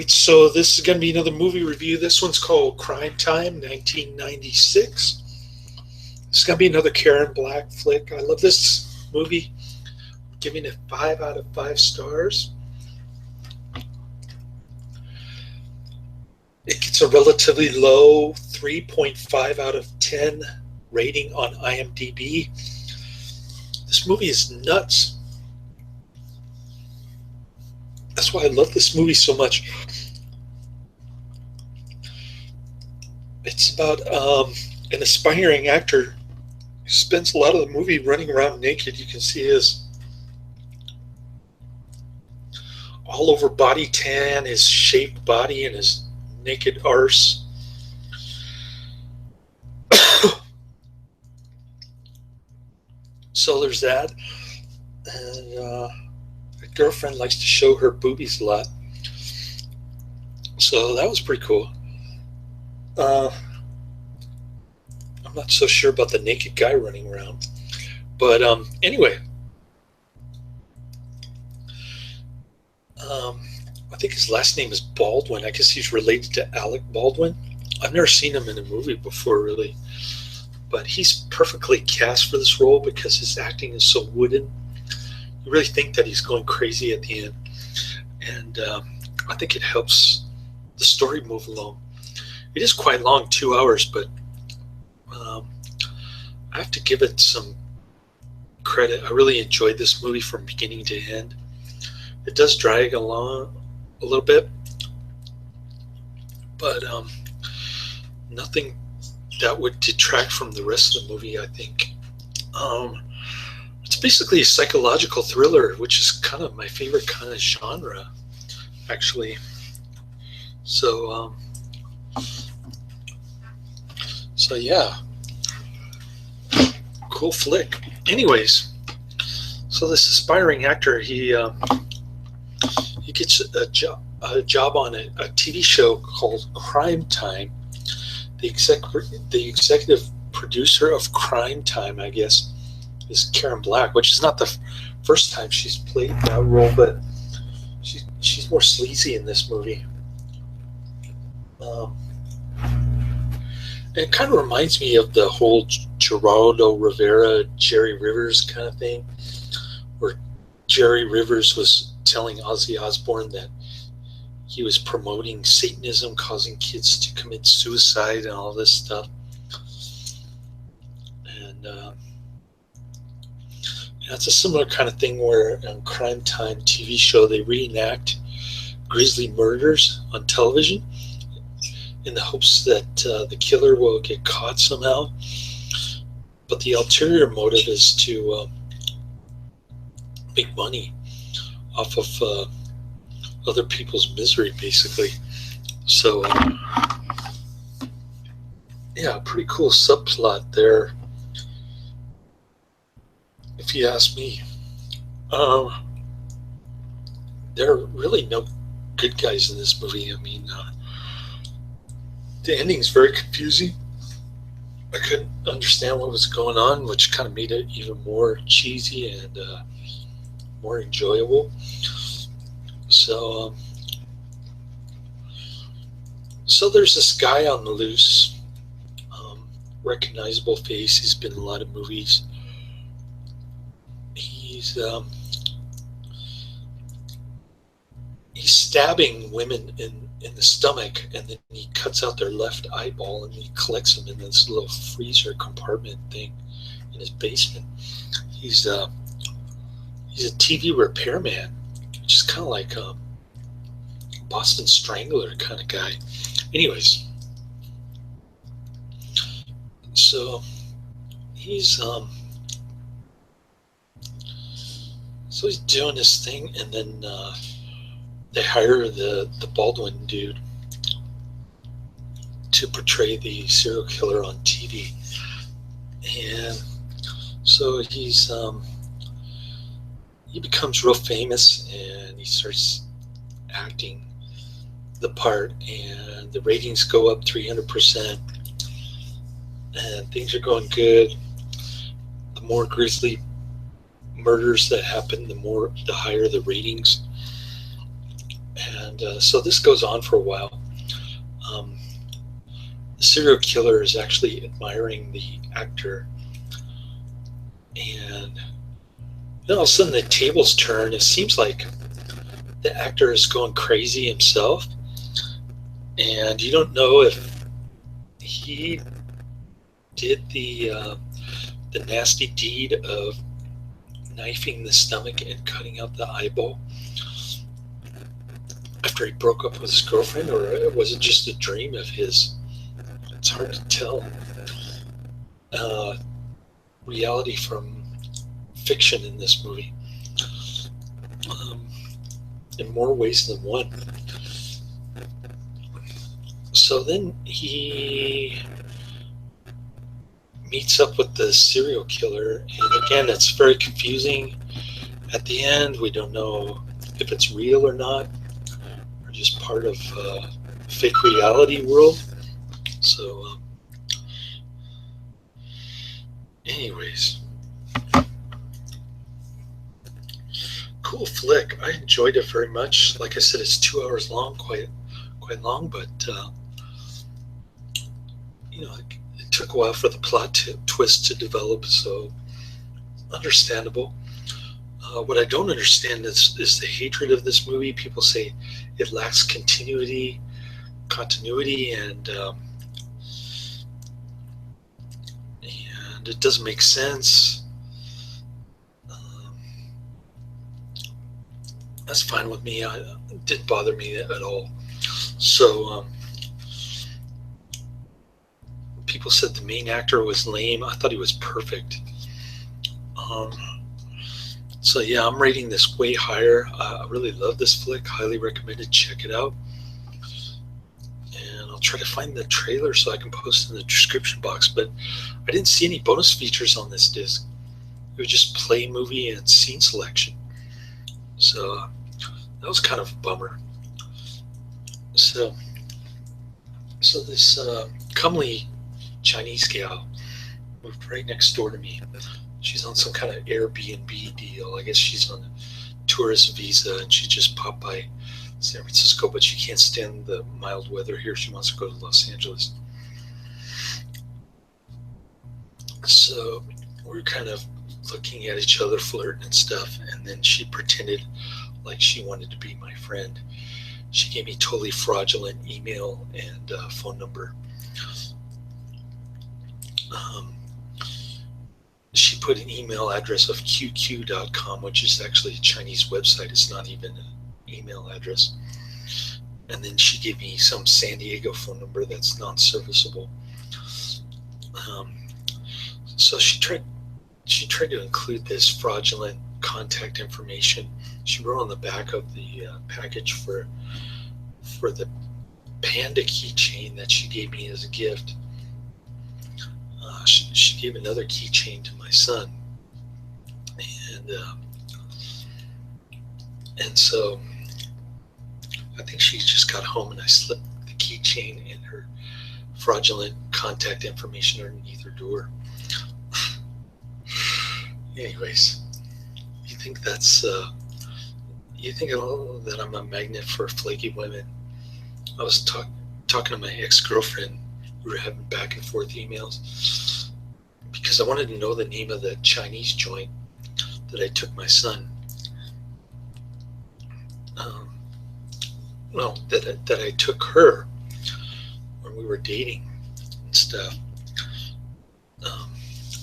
So this is going to be another movie review. This one's called Crimetime, 1996. This is going to be another Karen Black flick. I love this movie. I'm giving it 5 out of 5 stars. It gets a relatively low 3.5 out of 10 rating on IMDb. This movie is nuts. That's why I love this movie so much. It's about an aspiring actor who spends a lot of the movie running around naked. You can see his all over body tan, his shaved body, and his naked arse. So there's that. And girlfriend likes to show her boobies a lot, so that was pretty cool. I'm not so sure about the naked guy running around, but anyway, I think his last name is Baldwin. I guess he's related to Alec Baldwin. I've never seen him in a movie before, really, but he's perfectly cast for this role because his acting is so wooden. You really think that he's going crazy at the end, and I think it helps the story move along. It is quite long, 2 hours, but I have to give it some credit. I really enjoyed this movie from beginning to end. It does drag along a little bit, but nothing that would detract from the rest of the movie, I think. It's basically a psychological thriller, which is kind of my favorite kind of genre, actually. So yeah, cool flick. Anyways, so this aspiring actor, he gets a job on a TV show called Crimetime. The executive producer of Crimetime, I guess, is Karen Black, which is not the first time she's played that role, but she's more sleazy in this movie. And it kind of reminds me of the whole Geraldo Rivera, Jerry Rivers kind of thing, where Jerry Rivers was telling Ozzy Osbourne that he was promoting Satanism, causing kids to commit suicide and all this stuff. And that's a similar kind of thing where on Crimetime TV show they reenact grisly murders on television in the hopes that the killer will get caught somehow. But the ulterior motive is to make money off of other people's misery, basically. So, yeah, pretty cool subplot there, if you ask me. There are really no good guys in this movie. I mean, the ending's very confusing. I couldn't understand what was going on, which kind of made it even more cheesy and more enjoyable. So there's this guy on the loose, recognizable face. He's been in a lot of movies. He's stabbing women in the stomach, and then he cuts out their left eyeball and he collects them in this little freezer compartment thing in his basement. He's a TV repairman, which is kind of like a Boston Strangler kind of guy. Anyways, so he's doing this thing, and then they hire the Baldwin dude to portray the serial killer on TV, and so he becomes real famous, and he starts acting the part, and the ratings go up 300%, and things are going good. The more grisly murders that happen, the higher the ratings. And And so this goes on for a while. The serial killer is actually admiring the actor, and then all of a sudden the tables turn. It seems like the actor is going crazy himself, and you don't know if he did the nasty deed of knifing the stomach and cutting out the eyeball after he broke up with his girlfriend, or was it just a dream of his? It's hard to tell. Reality from fiction in this movie, in more ways than one. So then he meets up with the serial killer, and again, it's very confusing. At the end, we don't know if it's real or not, or just part of fake reality world. So, anyways, cool flick. I enjoyed it very much. Like I said, it's 2 hours long, quite long, but it took a while for the plot twist to develop, so understandable. What I don't understand is the hatred of this movie. People say it lacks continuity, and it doesn't make sense. That's fine with me. It didn't bother me at all. So people said the main actor was lame. I thought he was perfect. So yeah, I'm rating this way higher. I really love this flick. Highly recommended. Check it out. And I'll try to find the trailer so I can post in the description box. But I didn't see any bonus features on this disc. It was just play movie and scene selection. So that was kind of a bummer. So this comely Chinese gal moved right next door to me. She's on some kind of Airbnb deal. I guess she's on a tourist visa, and she just popped by San Francisco, but she can't stand the mild weather here. She wants to go to Los Angeles. So we're kind of looking at each other, flirting and stuff, and then she pretended like she wanted to be my friend. She gave me totally fraudulent email and phone number. She put an email address of qq.com, which is actually a Chinese website. It's not even an email address. And then she gave me some San Diego phone number that's non-serviceable. So she tried to include this fraudulent contact information. She wrote on the back of the package for the panda keychain that she gave me as a gift. She gave another keychain to my son, and so I think she just got home and I slipped the keychain and her fraudulent contact information underneath her door. Anyways, you think that I'm a magnet for flaky women? I was talking to my ex-girlfriend. We were having back and forth emails because I wanted to know the name of the Chinese joint that I took my son. That I took her when we were dating and stuff. I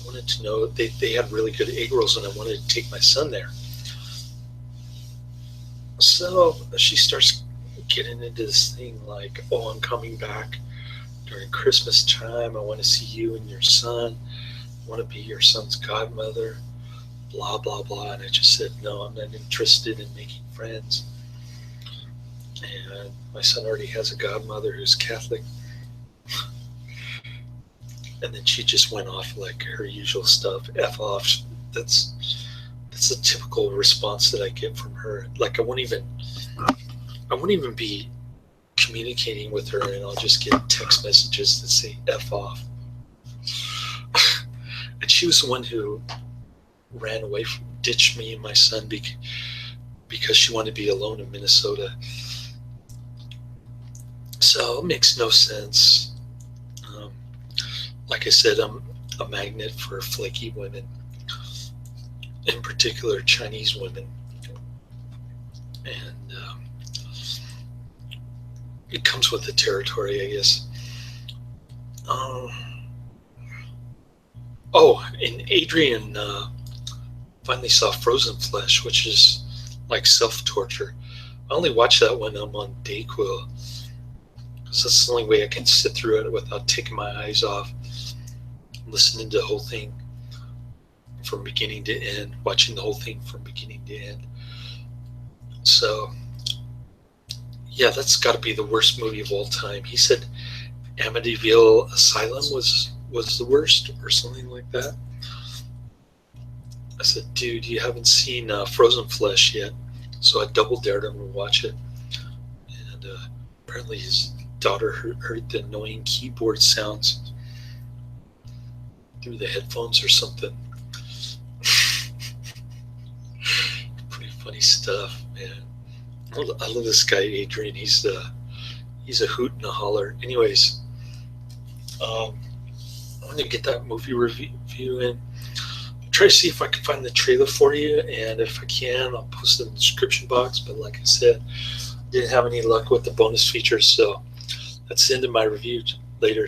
wanted to know, they had really good egg rolls, and I wanted to take my son there. So she starts getting into this thing like, oh, I'm coming back during Christmas time. I want to see you and your son. I want to be your son's godmother. Blah, blah, blah. And I just said, no, I'm not interested in making friends. And my son already has a godmother who's Catholic. And then she just went off like her usual stuff. F off. That's a typical response that I get from her. Like I won't even be communicating with her, and I'll just get text messages that say F off. And she was the one who ran away, ditched me and my son because she wanted to be alone in Minnesota. So it makes no sense. Um, like I said, I'm a magnet for flaky women, in particular Chinese women, and it comes with the territory, I guess. Um, and Adrian finally saw Frozen Flesh, which is like self-torture. I only watch that when I'm on Dayquil, because that's the only way I can sit through it without taking my eyes off, listening to the whole thing from beginning to end, watching the whole thing from beginning to end. So, yeah, that's got to be the worst movie of all time. He said Amityville Asylum was the worst, or something like that. I said, dude, you haven't seen Frozen Flesh yet. So I double dared him to watch it. And apparently his daughter heard the annoying keyboard sounds through the headphones or something. Pretty funny stuff, man. I love this guy, Adrian. He's a hoot and a holler. Anyways, I'm going to get that movie review in. Try to see if I can find the trailer for you, and if I can, I'll post it in the description box. But like I said, didn't have any luck with the bonus features, so that's the end of my review. Later.